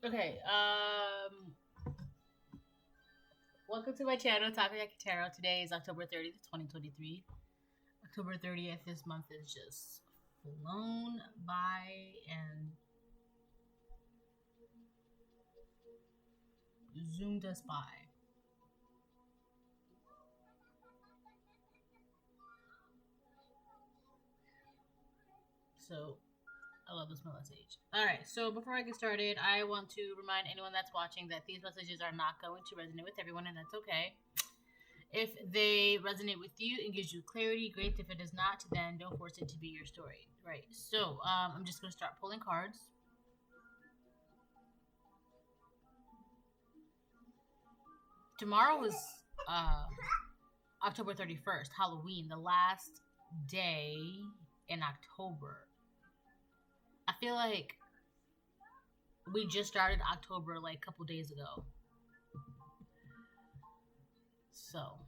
Okay, welcome to my channel, Talking Like a Tarot. Today is October 30th, 2023. October 30th, this month is just flown by and zoomed us by. So, I love this message. Alright, so before I get started, I want to remind anyone that's watching that these messages are not going to resonate with everyone, and that's okay. If they resonate with you and gives you clarity, great. If it does not, then don't force it to be your story. Right. So I'm just going to start pulling cards. Tomorrow is October 31st, Halloween, the last day in October. I feel like we just started October like a couple days ago. So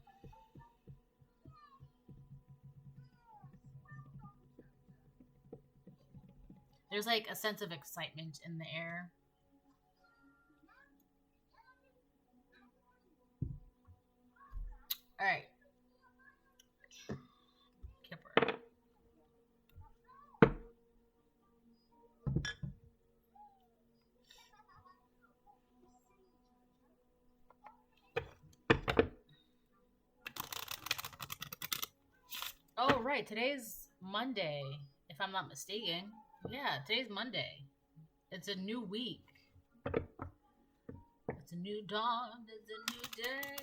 there's like a sense of excitement in the air. All right. Kipper. Oh, right. Today's Monday, if I'm not mistaken. Yeah, today's Monday. It's a new week. It's a new dawn. It's a new day.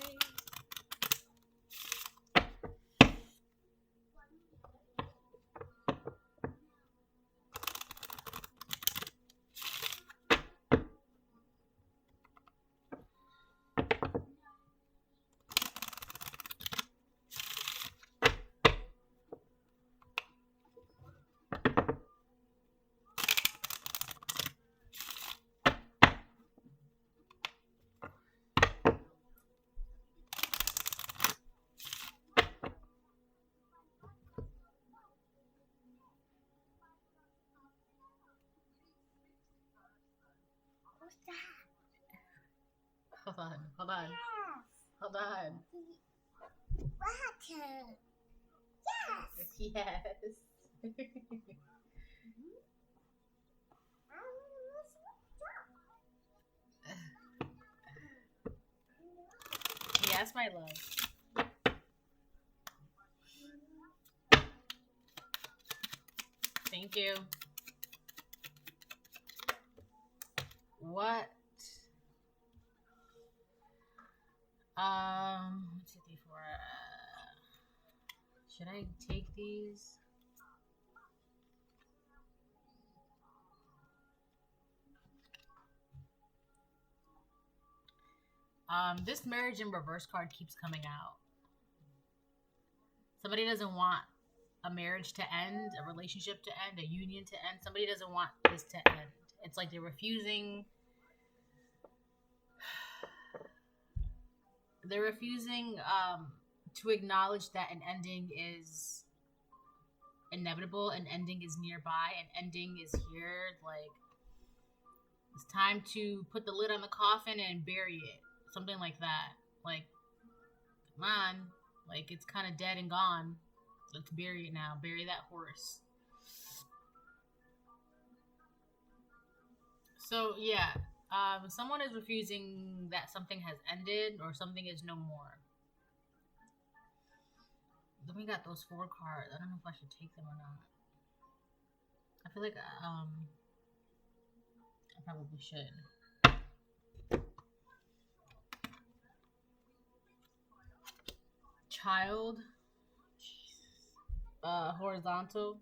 Hold on, hold on, hold on. Water. Yes. Yes. Yes, my love. Thank you. What? 1, 2, 3, 4. Should I take these? This marriage in reverse card keeps coming out. Somebody doesn't want a marriage to end, a relationship to end, a union to end. Somebody doesn't want this to end. It's like they're refusing. They're refusing to acknowledge that an ending is inevitable, an ending is nearby, an ending is here. Like, it's time to put the lid on the coffin and bury it. Something like that. Like, come on. Like, it's kind of dead and gone. Let's bury it now. Bury that horse. So, yeah. Someone is refusing that something has ended or something is no more. Then we got those 4 cards. I don't know if I should take them or not. I feel like I probably should. Child. Horizontal.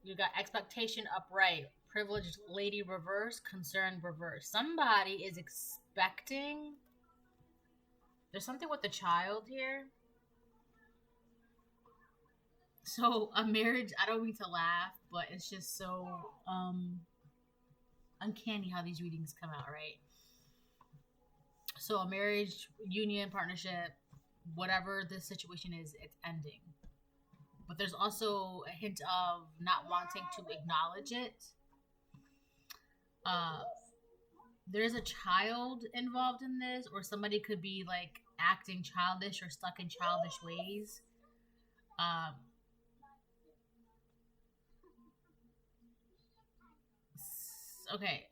You got expectation upright. Privileged lady reverse. Concern reverse. Somebody is expecting. There's something with the child here. So a marriage, I don't mean to laugh, but it's just so uncanny how these readings come out, right? So a marriage, union, partnership, whatever the situation is, it's ending. But there's also a hint of not wanting to acknowledge it. there's a child involved in this, or somebody could be like acting childish or stuck in childish ways. Um, okay.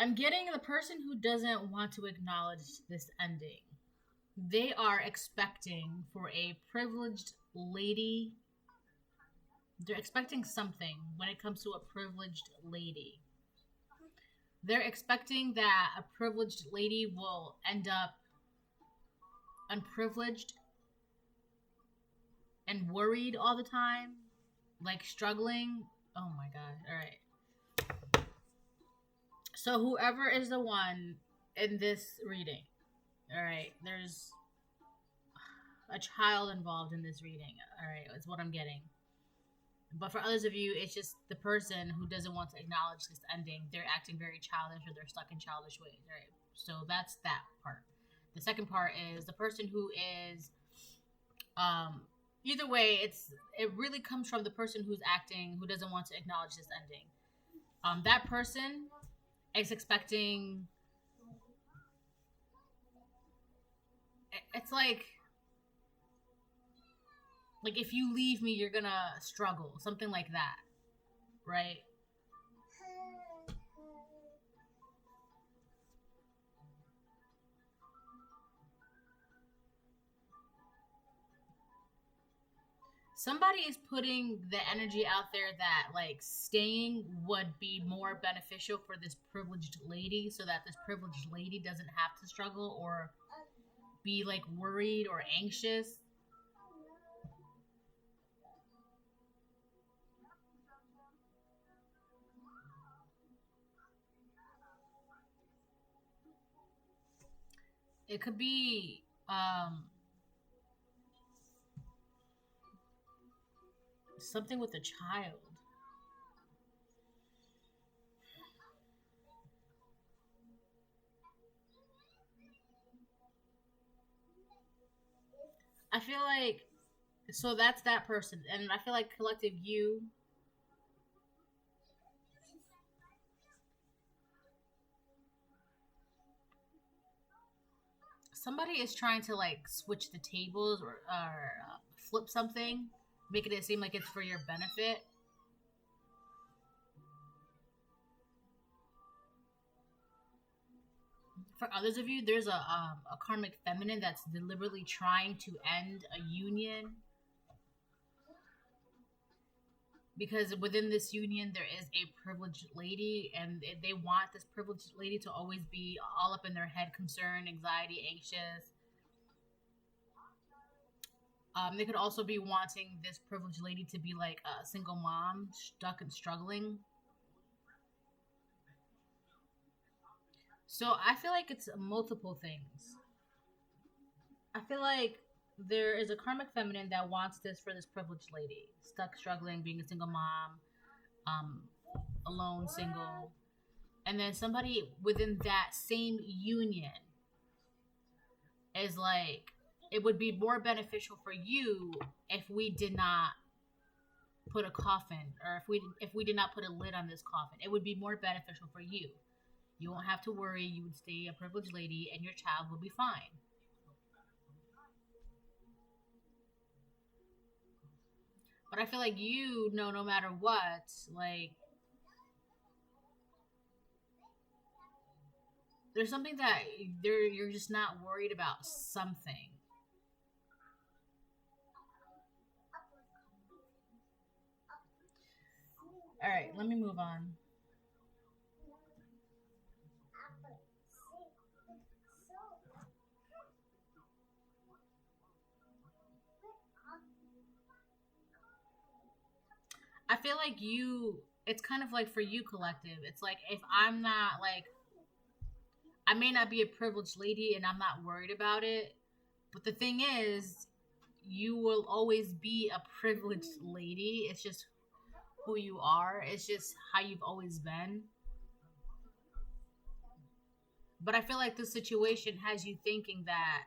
I'm getting the person who doesn't want to acknowledge this ending. They are expecting for a privileged lady. They're expecting something when it comes to a privileged lady. They're expecting that a privileged lady will end up unprivileged and worried all the time, like struggling. Oh my god. All right. So whoever is the one in this reading, all right, there's a child involved in this reading. All right, that's what I'm getting. But for others of you, it's just the person who doesn't want to acknowledge this ending. They're acting very childish, or they're stuck in childish ways. All right. So that's that part. The second part is the person who is, either way, it really comes from the person who's acting, who doesn't want to acknowledge this ending. That person is expecting. It's like if you leave me, you're gonna struggle, something like that, right? Somebody is putting the energy out there that like staying would be more beneficial for this privileged lady, so that this privileged lady doesn't have to struggle or be like worried or anxious. It could be something with a child. I feel like so that's that person, and I feel like collective you. Somebody is trying to like switch the tables or flip something, making it seem like it's for your benefit. For others of you, there's a karmic feminine that's deliberately trying to end a union, because within this union there is a privileged lady, and they want this privileged lady to always be all up in their head, concerned, anxiety, anxious. They could also be wanting this privileged lady to be like a single mom, stuck and struggling. So I feel like it's multiple things. I feel like there is a karmic feminine that wants this for this privileged lady, stuck, struggling, being a single mom, um, alone, single. And then somebody within that same union is like, it would be more beneficial for you if we did not put a coffin, or if we did not put a lid on this coffin. It would be more beneficial for you. You won't have to worry. You would stay a privileged lady, and your child will be fine. But I feel like you know, no matter what, like there's something that you're just not worried about something. All right, let me move on. I feel like it's kind of like for you, collective. It's like if I'm not like, I may not be a privileged lady and I'm not worried about it. But the thing is, you will always be a privileged lady. It's just who you are. It's just how you've always been. But I feel like the situation has you thinking that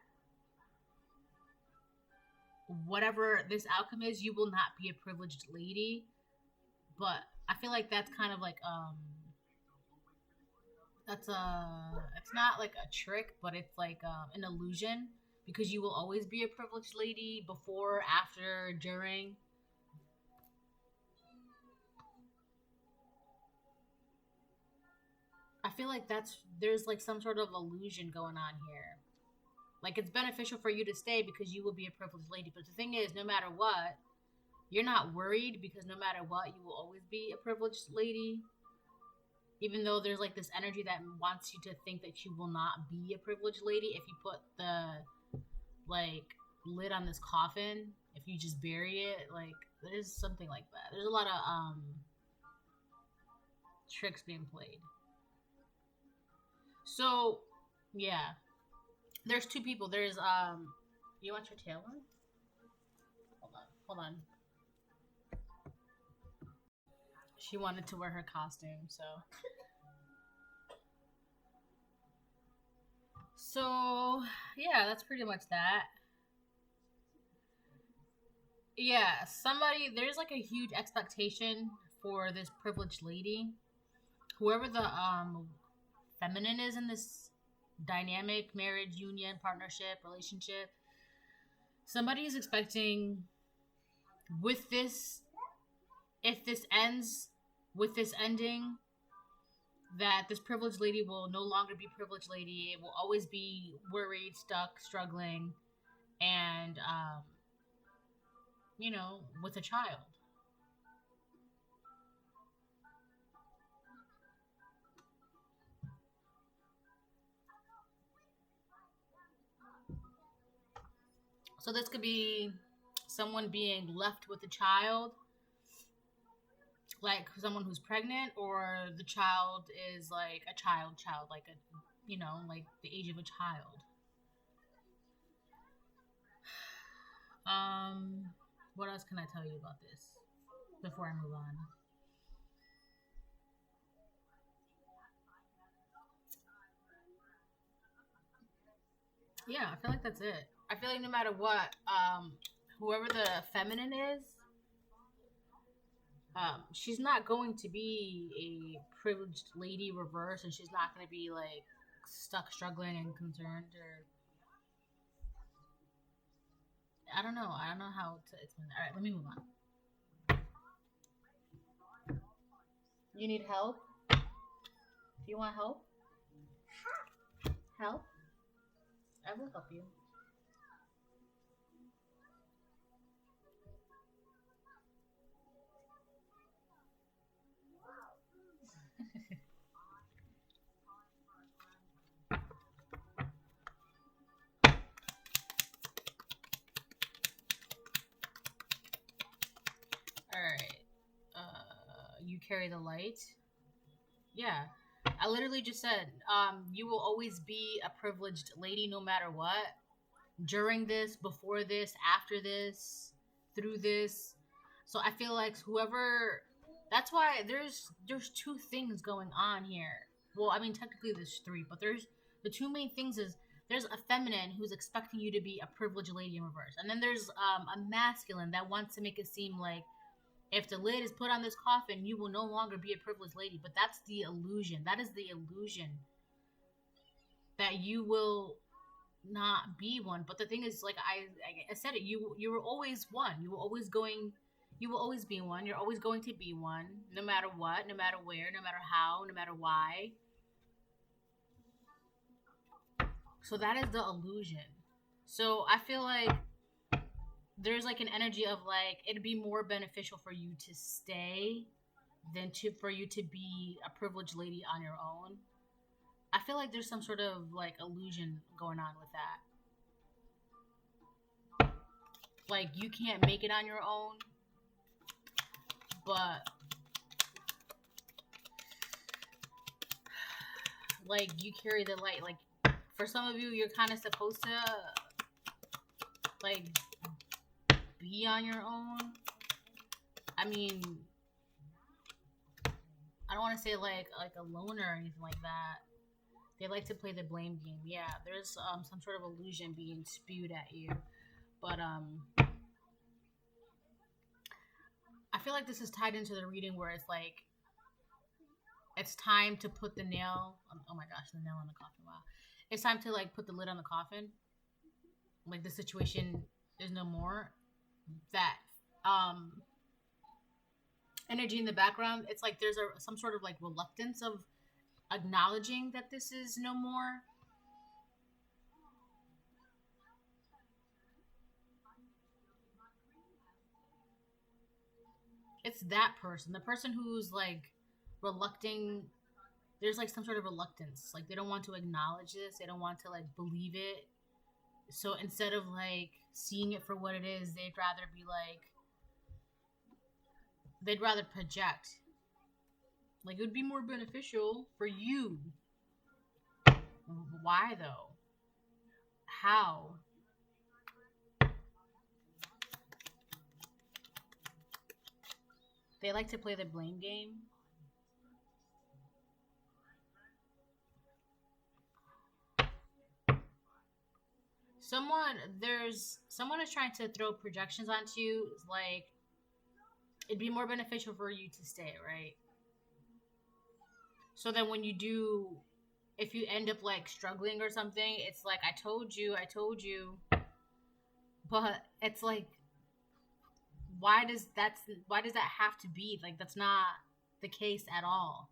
whatever this outcome is, you will not be a privileged lady. But I feel like that's kind of like That's it's not like a trick, but it's like an illusion because you will always be a privileged lady before, after, during. I feel like there's like some sort of illusion going on here. Like it's beneficial for you to stay because you will be a privileged lady. But the thing is, no matter what, you're not worried because no matter what, you will always be a privileged lady. Even though there's like this energy that wants you to think that you will not be a privileged lady if you put the like lid on this coffin, if you just bury it, like there's something like that. There's a lot of tricks being played. So yeah, there's two people. There's you want your tail on? Hold on. She wanted to wear her costume, so yeah, that's pretty much that. Yeah, there's like a huge expectation for this privileged lady, whoever the feminine is in this dynamic marriage, union, partnership, relationship. Somebody is expecting with this, if this ends with this ending, that this privileged lady will no longer be privileged lady. It will always be worried, stuck, struggling, and with a child. So this could be someone being left with a child, like someone who's pregnant, or the child is like a child, like like the age of a child. What else can I tell you about this before I move on? Yeah, I feel like that's it. I feel like no matter what, whoever the feminine is, she's not going to be a privileged lady reverse, and she's not going to be like stuck, struggling, and concerned. Or I don't know. I don't know how to explain that. All right, let me move on. You need help? Do you want help? Help? I will help you. Alright. You carry the light. Yeah. I literally just said, you will always be a privileged lady no matter what. During this, before this, after this, through this. So I feel like whoever, that's why there's two things going on here. Well, I mean technically there's three, but there's the two main things is there's a feminine who's expecting you to be a privileged lady in reverse. And then there's a masculine that wants to make it seem like if the lid is put on this coffin, you will no longer be a privileged lady. But that's the illusion. That is the illusion that you will not be one. But the thing is, like I said it, you were always one. You will always be one. You're always going to be one, no matter what, no matter where, no matter how, no matter why. So that is the illusion. So I feel like there's like an energy of like it'd be more beneficial for you to stay than for you to be a privileged lady on your own. I feel like there's some sort of like illusion going on with that. Like you can't make it on your own, but like you carry the light. Like for some of you, you're kind of supposed to like be on your own. I mean, I don't want to say like a loner or anything like that. They like to play the blame game. Yeah, there's some sort of illusion being spewed at you, but I feel like this is tied into the reading where it's like it's time to put the nail. Oh my gosh, the nail on the coffin. Wow, it's time to like put the lid on the coffin. Like the situation is no more. That energy in the background. It's like there's some sort of like reluctance of acknowledging that this is no more. It's that person, the person who's like relucting. There's like some sort of reluctance, like they don't want to acknowledge this, they don't want to like believe it. So instead of like seeing it for what it is, they'd rather project. Like it would be more beneficial for you. Why though? How? They like to play the blame game. Someone is trying to throw projections onto you. Like it'd be more beneficial for you to stay, right? So that when you do, if you end up like struggling or something, it's like I told you. But it's like, why does that have to be? Like that's not the case at all.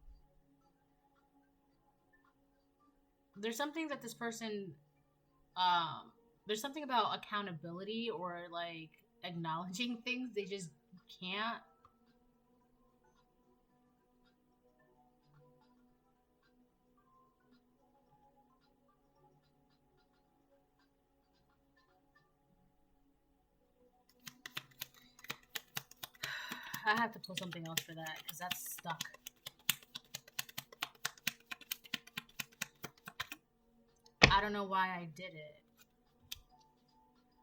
There's something that this person there's something about accountability or like acknowledging things they just can't. I have to pull something else for that because that's stuck. I don't know why I did it.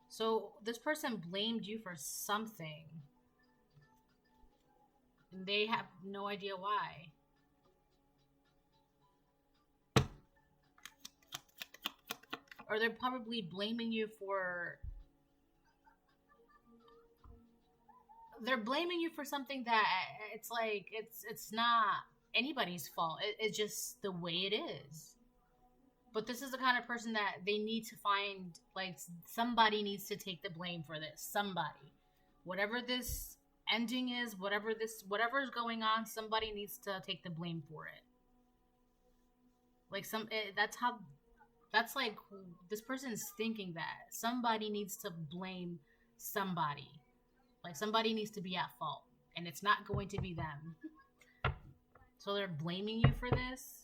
So this person blamed you for something. And they have no idea why. Or they're probably blaming you for something that it's like it's not anybody's fault. It's just the way it is. But this is the kind of person that they need to find, like, somebody needs to take the blame for this. Somebody. Whatever this ending is, whatever is going on, somebody needs to take the blame for it. Like, that's like, this person's thinking that. Somebody needs to blame somebody. Like, somebody needs to be at fault. And it's not going to be them. So they're blaming you for this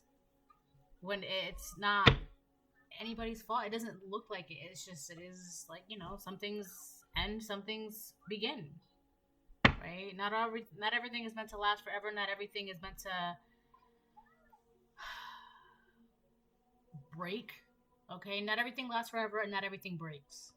when it's not anybody's fault. It doesn't look like it. It is like, some things end, some things begin. Right? Not everything is meant to last forever. Not everything is meant to break. Okay? Not everything lasts forever and not everything breaks.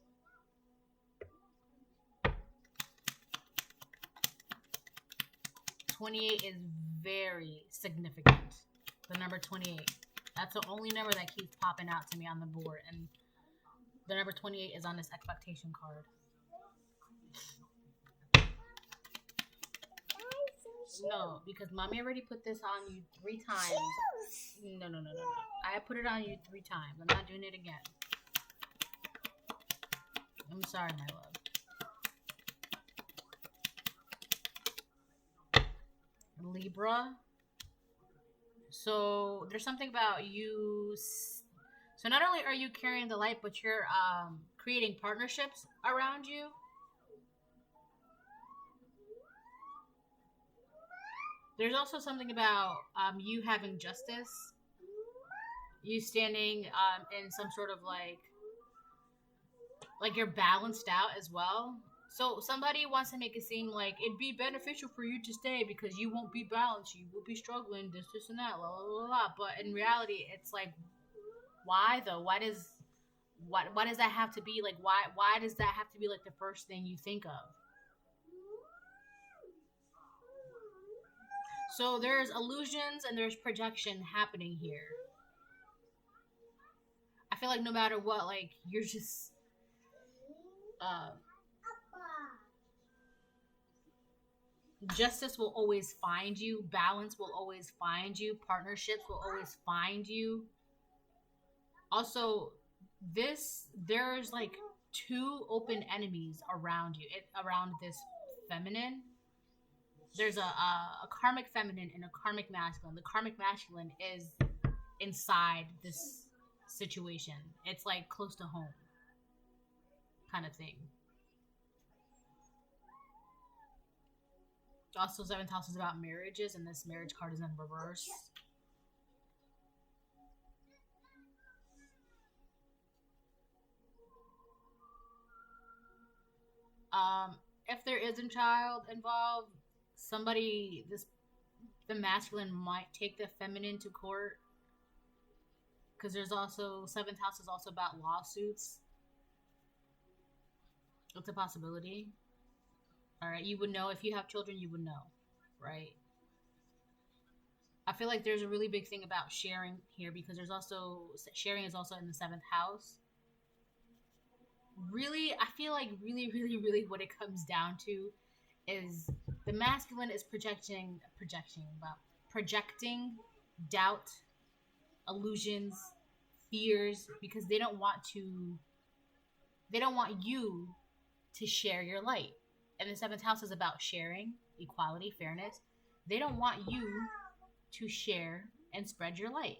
$28 is very significant. The number 28. That's the only number that keeps popping out to me on the board. And the number 28 is on this expectation card. No, because mommy already put this on you 3 times. No. I put it on you 3 times. I'm not doing it again. I'm sorry, my love. Libra. So there's something about you. So not only are you carrying the light, but you're creating partnerships around you. There's also something about you having justice. You standing in some sort of like you're balanced out as well. So somebody wants to make it seem like it'd be beneficial for you to stay because you won't be balanced. You will be struggling, this and that, blah, blah, blah, blah. But in reality, it's like, why though? Why does that have to be like? Why does that have to be like the first thing you think of? So there's illusions and there's projection happening here. I feel like no matter what, like you're just Justice will always find you. Balance will always find you. Partnerships will always find you. Also, there's like two open enemies around you. Around this feminine. There's a karmic feminine and a karmic masculine. The karmic masculine is inside this situation. It's like close to home kind of thing. Also, seventh house is about marriages, and this marriage card is in reverse. If there is a child involved, the masculine might take the feminine to court. Because there's also, seventh house is also about lawsuits. It's a possibility. Alright, you would know if you have children, you would know, right? I feel like there's a really big thing about sharing here because sharing is also in the seventh house. Really, I feel like really what it comes down to is the masculine is projecting doubt, illusions, fears, because they don't want you to share your light. And the seventh house is about sharing, equality, fairness. They don't want you to share and spread your light.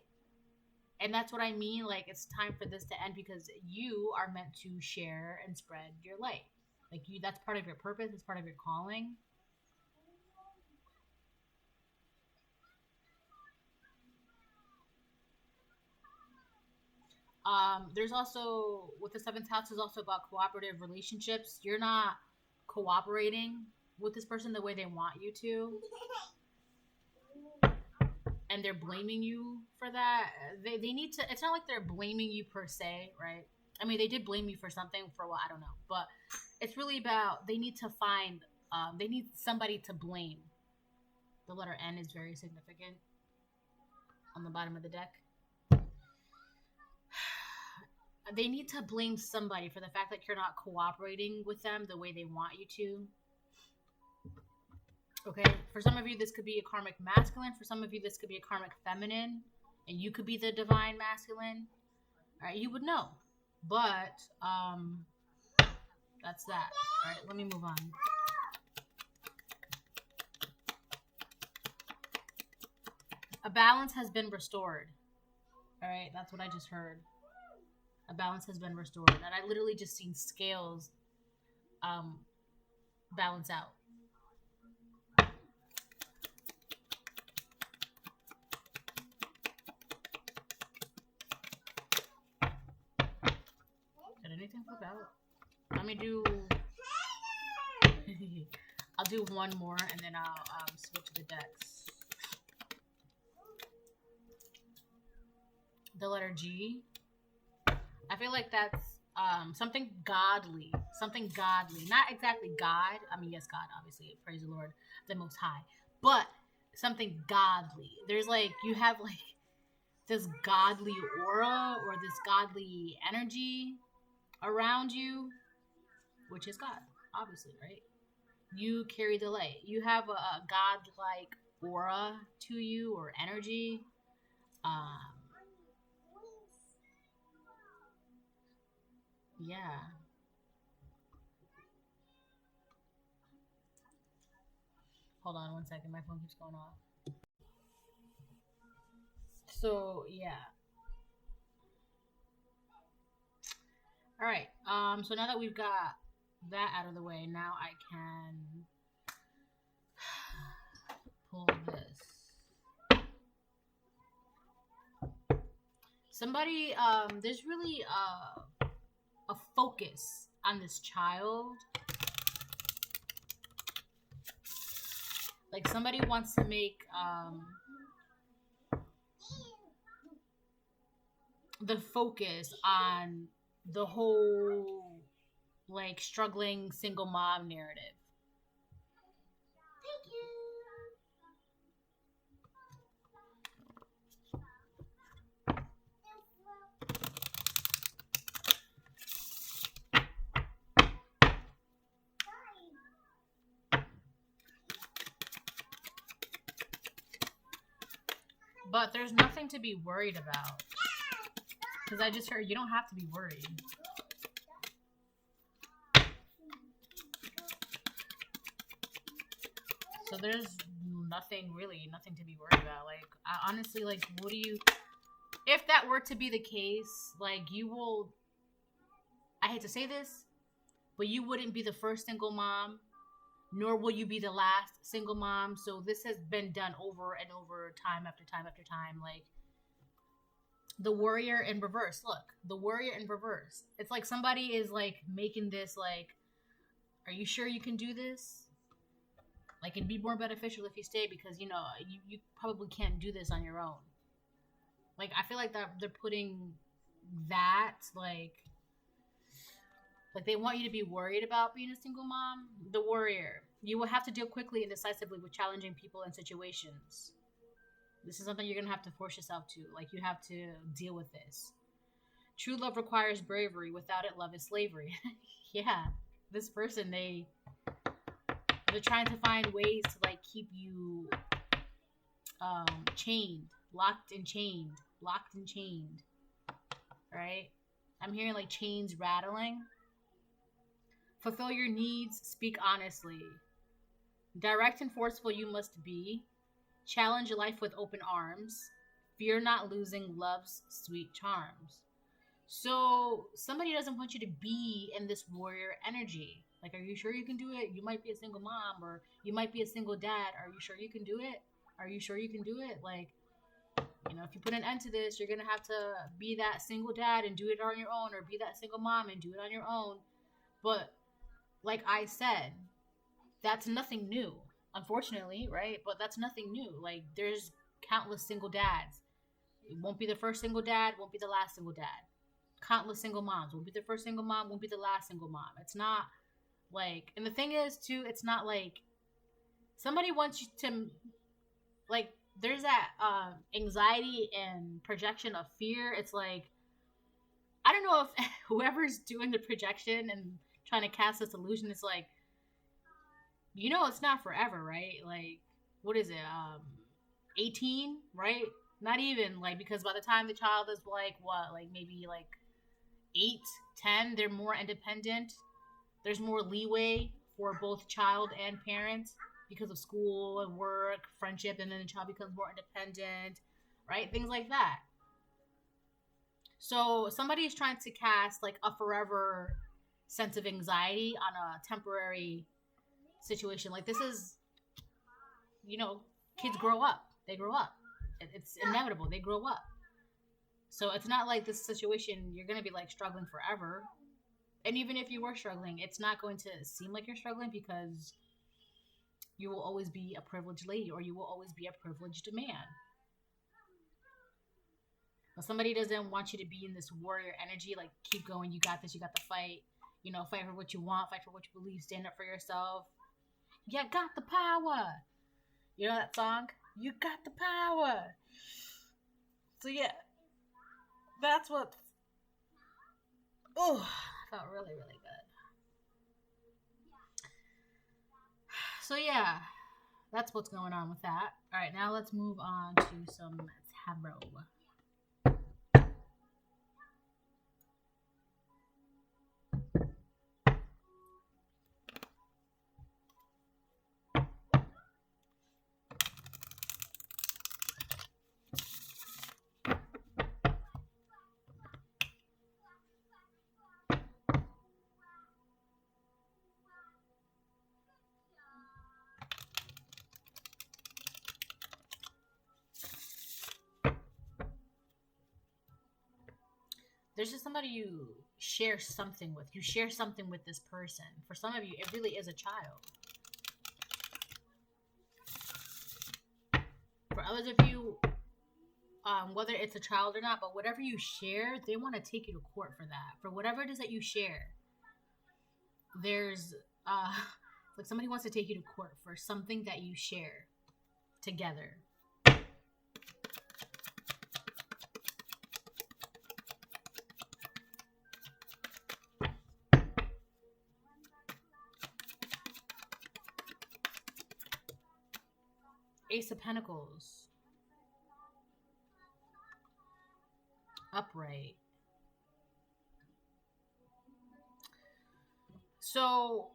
And that's what I mean, like, it's time for this to end because you are meant to share and spread your light. Like, that's part of your purpose, it's part of your calling. There's also, with the seventh house, is also about cooperative relationships. You're not cooperating with this person the way they want you to. And they're blaming you for that. They need to, it's not like they're blaming you per se, right? I mean, they did blame you for something for a while, I don't know. But it's really about, they need to find, they need somebody to blame. The letter N is very significant on the bottom of the deck. They need to blame somebody for the fact that you're not cooperating with them the way they want you to. Okay, for some of you, this could be a karmic masculine. For some of you, this could be a karmic feminine. And you could be the divine masculine. All right, you would know. But, that's that. All right, let me move on. A balance has been restored. All right, that's what I just heard. A balance has been restored. And I literally just seen scales balance out. Did anything flip out? Let me do... I'll do one more and then I'll switch the decks. The letter G. I feel like that's something godly. Something godly. Not exactly God. I mean, yes, God, obviously. Praise the Lord, the Most High. But something godly. There's like, you have like this godly aura or this godly energy around you, which is God, obviously, right? You carry the light. You have a God-like aura to you or energy. Yeah. Hold on one second. My phone keeps going off. So, yeah. All right. So now that we've got that out of the way, now I can pull this. Somebody, there's really a focus on this child. Like somebody wants to make the focus on the whole like struggling single mom narrative. Thank you. But there's nothing to be worried about. Because I just heard you don't have to be worried. So there's nothing to be worried about. Like, honestly, like, what do you... If that were to be the case, like, you will... I hate to say this, but you wouldn't be the first single mom, nor will you be the last single mom. So this has been done over and over, time after time after time. Like, the warrior in reverse. Look, the warrior in reverse. It's like somebody is, like, making this, like, are you sure you can do this? Like, it'd be more beneficial if you stay because, you know, you probably can't do this on your own. Like, I feel like that they're putting that, like they want you to be worried about being a single mom. The warrior. You will have to deal quickly and decisively with challenging people and situations. This is something you're going to have to force yourself to. Like, you have to deal with this. True love requires bravery. Without it, love is slavery. Yeah. This person, they're trying to find ways to, like, keep you chained. Locked and chained. Right? I'm hearing, like, chains rattling. Fulfill your needs. Speak honestly. Direct and forceful you must be. Challenge life with open arms. Fear not losing love's sweet charms. So somebody doesn't want you to be in this warrior energy. Like, are you sure you can do it? You might be a single mom, or you might be a single dad. Are you sure you can do it? Are you sure you can do it? Like, you know, if you put an end to this, you're going to have to be that single dad and do it on your own, or be that single mom and do it on your own. But like I said, that's nothing new, unfortunately, right? But that's nothing new. Like, there's countless single dads. It won't be the first single dad, won't be the last single dad. Countless single moms. Won't be the first single mom, won't be the last single mom. It's not like, and the thing is, too, it's not like somebody wants you to, like, there's that anxiety and projection of fear. It's like, I don't know if whoever's doing the projection and trying to cast this illusion is like, you know, it's not forever, right? Like, what is it? 18, right? Not even, like, because by the time the child is like, what, like maybe like 8, 10, they're more independent. There's more leeway for both child and parents because of school and work, friendship, and then the child becomes more independent, right? Things like that. So somebody is trying to cast like a forever sense of anxiety on a temporary situation. Like, this is, you know, kids grow up. They grow up. It's inevitable. They grow up. So it's not like this situation you're going to be like struggling forever. And even if you were struggling, it's not going to seem like you're struggling because you will always be a privileged lady, or you will always be a privileged man. But somebody doesn't want you to be in this warrior energy, like, keep going, you got this, you got the fight. You know, fight for what you want, fight for what you believe, stand up for yourself. You got the power. You know that song? You got the power. So yeah, that's what, oh, felt really, really good. So yeah, that's what's going on with that. All right, now let's move on to some tarot. There's just somebody you share something with. You share something with this person. For some of you, it really is a child. For others of you, whether it's a child or not, but whatever you share, they want to take you to court for that. For whatever it is that you share, there's like somebody wants to take you to court for something that you share together. Ace of Pentacles. upright. So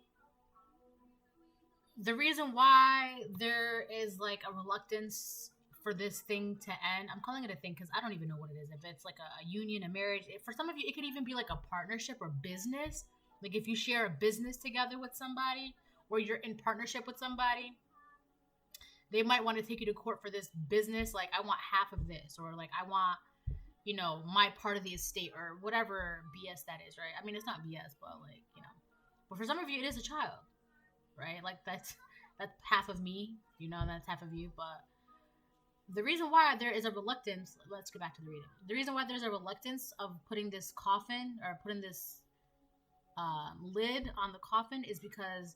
the reason why there is like a reluctance for this thing to end, I'm calling it a thing because I don't even know what it is. If it's like a union, a marriage, for some of you, it could even be like a partnership or business. Like if you share a business together with somebody or you're in partnership with somebody, they might want to take you to court for this business. Like, I want half of this, or like, I want, my part of the estate, or whatever BS that is, right? I mean, it's not BS, but like, but for some of you, it is a child, right? Like that's half of me, that's half of you. But the reason why there is a reluctance, let's go back to the reading. The reason why there's a reluctance of putting this coffin or putting this lid on the coffin is because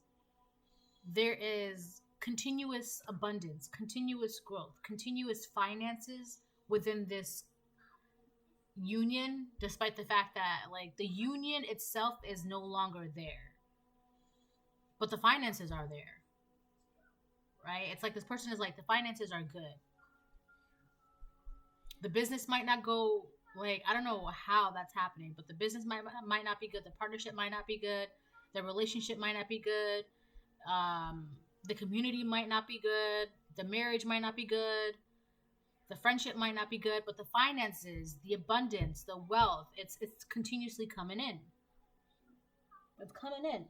there is continuous abundance, continuous growth, continuous finances within this union, despite the fact that like the union itself is no longer there, but the finances are there, right? It's like this person is like, the finances are good. The business might not go, like, I don't know how that's happening, but the business might not be good. The partnership might not be good. The relationship might not be good. The community might not be good. The marriage might not be good. The friendship might not be good, but the finances, the abundance, the wealth, it's continuously coming in. It's coming in.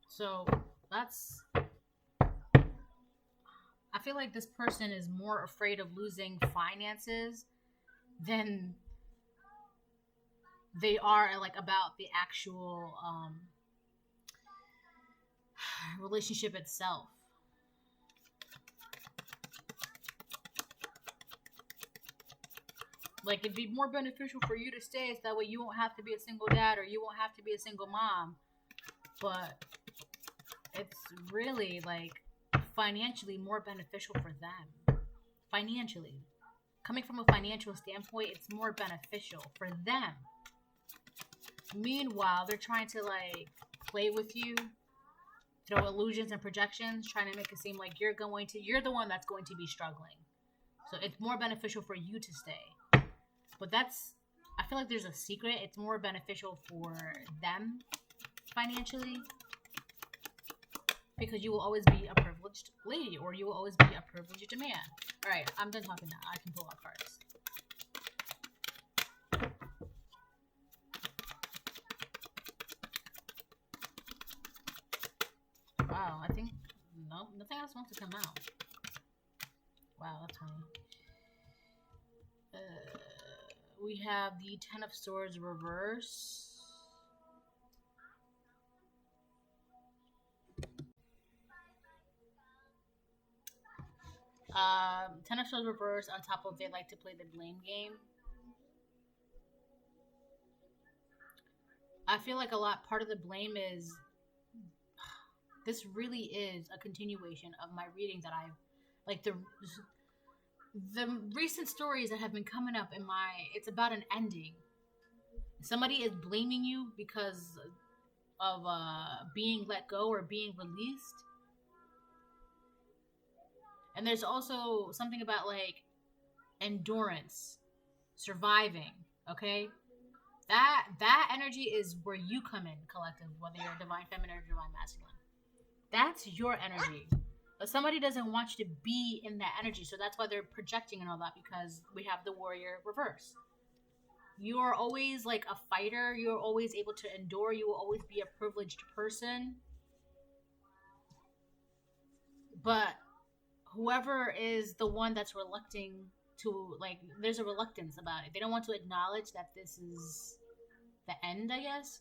So that's, I feel like this person is more afraid of losing finances than they are like about the actual relationship itself. Like, it'd be more beneficial for you to stay, so that way you won't have to be a single dad, or you won't have to be a single mom. But it's really like financially more beneficial for them. Financially, coming from a financial standpoint, it's more beneficial for them. Meanwhile, they're trying to like play with you, throw illusions and projections, trying to make it seem like you're the one that's going to be struggling. So it's more beneficial for you to stay. But I feel like there's a secret. It's more beneficial for them financially, because you will always be a privileged lady, or you will always be a privileged man. All right, I'm done talking now. I can pull out cards. Wow, I think, nope, nothing else wants to come out. Wow, that's funny. We have the Ten of Swords reverse. Ten of Swords reverse on top of they like to play the blame game. I feel like part of the blame is, this really is a continuation of my reading that I've, like the recent stories that have been coming up in it's about an ending. Somebody is blaming you because of being let go or being released. And there's also something about like endurance, surviving, okay? That energy is where you come in, collective, whether you're divine feminine or divine masculine. That's your energy. But somebody doesn't want you to be in that energy, so that's why they're projecting and all that, because we have the warrior reverse. You are always like a fighter. You're always able to endure. You will always be a privileged person. But whoever is the one that's relucting to, like, there's a reluctance about it. They don't want to acknowledge that this is the end, I guess.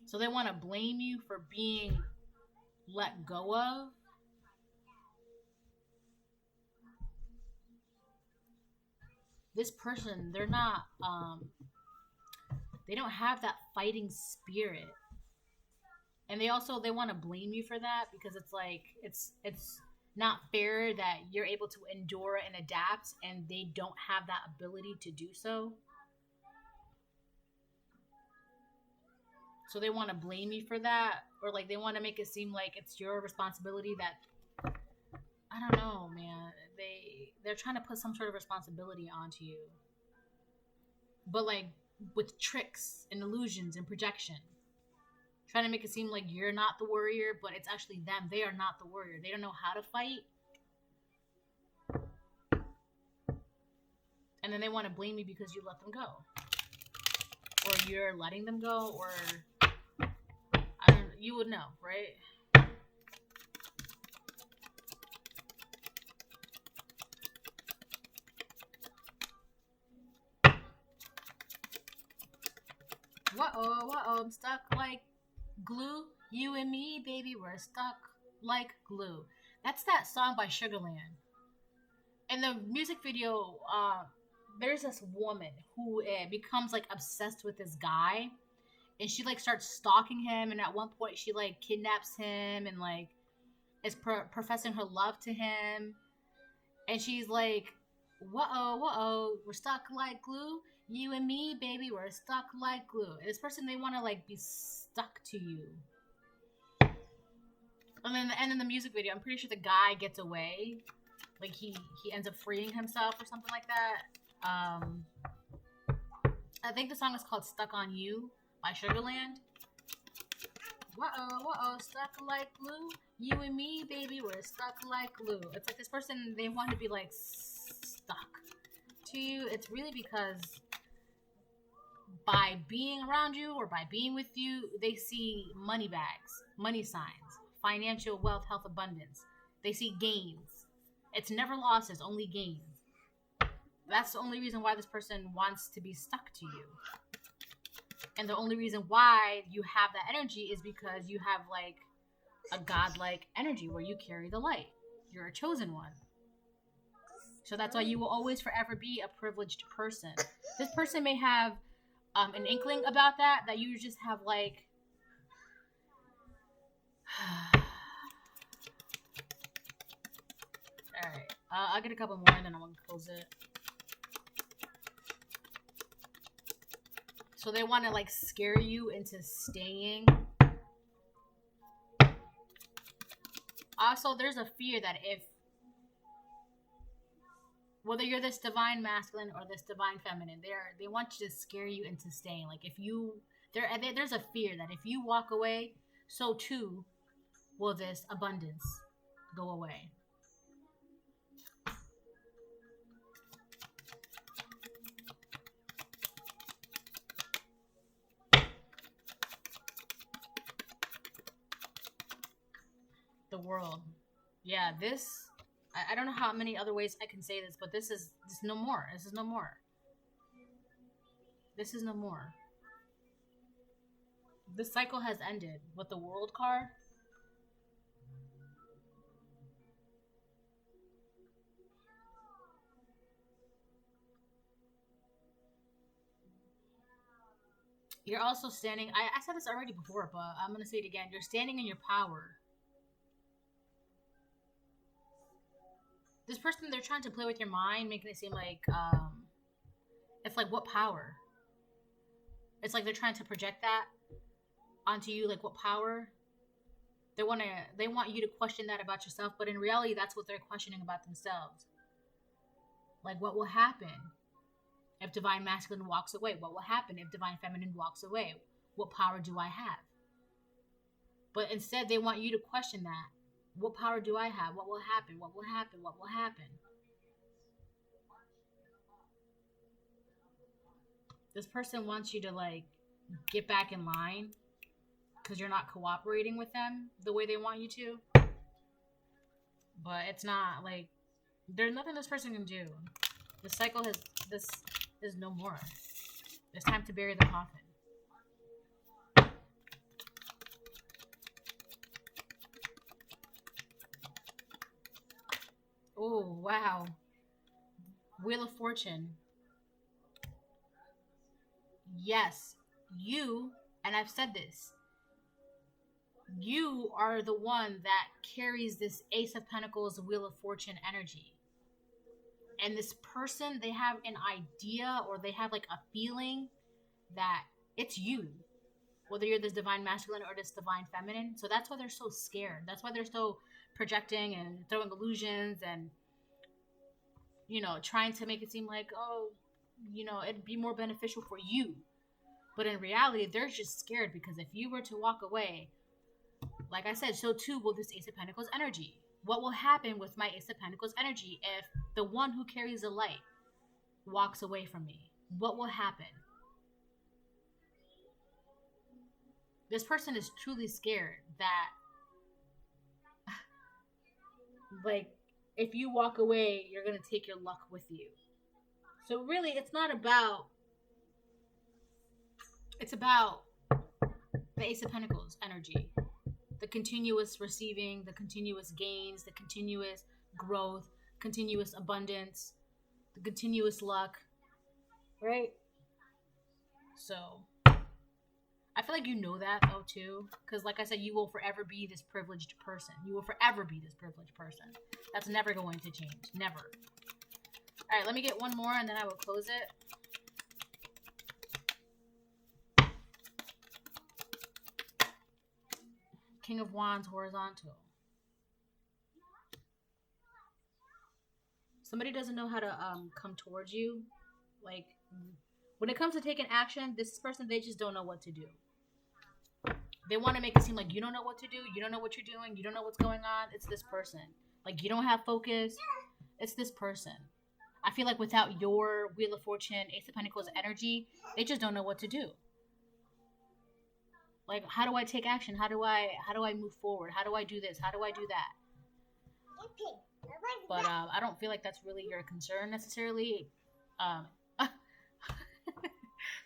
So they want to blame you for being let go of. This person, they're not, they don't have that fighting spirit. And they want to blame you for that, because it's like, it's not fair that you're able to endure and adapt and they don't have that ability to do so. So they want to blame you for that, or like they want to make it seem like it's your responsibility that, I don't know, man. they're trying to put some sort of responsibility onto you, but like with tricks and illusions and projection, trying to make it seem like you're not the warrior, but it's actually them. They are not the warrior. They don't know how to fight, and then they want to blame you because you let them go, or you're letting them go, or I don't. You would know, right? Whoa, I'm stuck like glue. You and me, baby, we're stuck like glue. That's that song by Sugarland. In the music video, there's this woman who becomes like obsessed with this guy, and she like starts stalking him, and at one point she like kidnaps him and like is professing her love to him, and she's like, whoa, we're stuck like glue. You and me, baby, we're stuck like glue. And this person, they want to like be stuck to you. And then the end of the music video, I'm pretty sure the guy gets away. Like he ends up freeing himself or something like that. I think the song is called Stuck on You by Sugarland. Whoa, stuck like glue. You and me, baby, we're stuck like glue. It's like this person, they want to be like stuck to you. It's really because by being around you or by being with you, they see money bags, money signs, financial wealth, health, abundance. They see gains. It's never losses, only gains. That's the only reason why this person wants to be stuck to you. And the only reason why you have that energy is because you have like a godlike energy where you carry the light. You're a chosen one. So that's why you will always forever be a privileged person. This person may have an inkling about that you just have like all right, I'll get a couple more and then I'm gonna close it. So they want to like scare you into staying. Also, there's a fear that if whether you're this divine masculine or this divine feminine, they want you to scare you into staying. Like if you there's a fear that if you walk away, so too will this abundance go away. The world. Yeah, this I don't know how many other ways I can say this, but this is no more. This is no more. This is no more. This cycle has ended with the World card. You're also standing, I said this already before, but I'm going to say it again. You're standing in your power. This person, they're trying to play with your mind, making it seem like, it's like, what power? It's like they're trying to project that onto you, like, what power? They want you to question that about yourself, but in reality, that's what they're questioning about themselves. Like, what will happen if divine masculine walks away? What will happen if divine feminine walks away? What power do I have? But instead, they want you to question that. What power do I have? What will happen? What will happen? What will happen? This person wants you to, like, get back in line because you're not cooperating with them the way they want you to. But it's not, like, there's nothing this person can do. The cycle this is no more. It's time to bury the coffin. Oh, wow. Wheel of Fortune. Yes, you, and I've said this, you are the one that carries this Ace of Pentacles, Wheel of Fortune energy. And this person, they have an idea or they have like a feeling that it's you. Whether you're this divine masculine or this divine feminine. So that's why they're so scared. That's why they're so projecting and throwing illusions and trying to make it seem like, oh, it'd be more beneficial for you. But in reality, they're just scared because if you were to walk away, like I said, so too will this Ace of Pentacles energy. What will happen with my Ace of Pentacles energy if the one who carries the light walks away from me? What will happen? This person is truly scared that, like, if you walk away, you're going to take your luck with you. So really, it's about the Ace of Pentacles energy. The continuous receiving, the continuous gains, the continuous growth, continuous abundance, the continuous luck. Right? So, I feel like you know that, though, too. Because, like I said, you will forever be this privileged person. You will forever be this privileged person. That's never going to change. Never. Alright, let me get one more, and then I will close it. King of Wands, horizontal. Somebody doesn't know how to come towards you. Like, when it comes to taking action, this person, they just don't know what to do. They want to make it seem like you don't know what to do. You don't know what you're doing. You don't know what's going on. It's this person. Like, you don't have focus. It's this person. I feel like without your Wheel of Fortune, Ace of Pentacles energy, they just don't know what to do. Like, how do I take action? How do I move forward? How do I do this? How do I do that? But I don't feel like that's really your concern necessarily.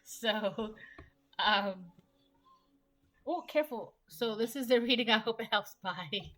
So, oh, careful. So this is the reading. I hope it helps. Bye.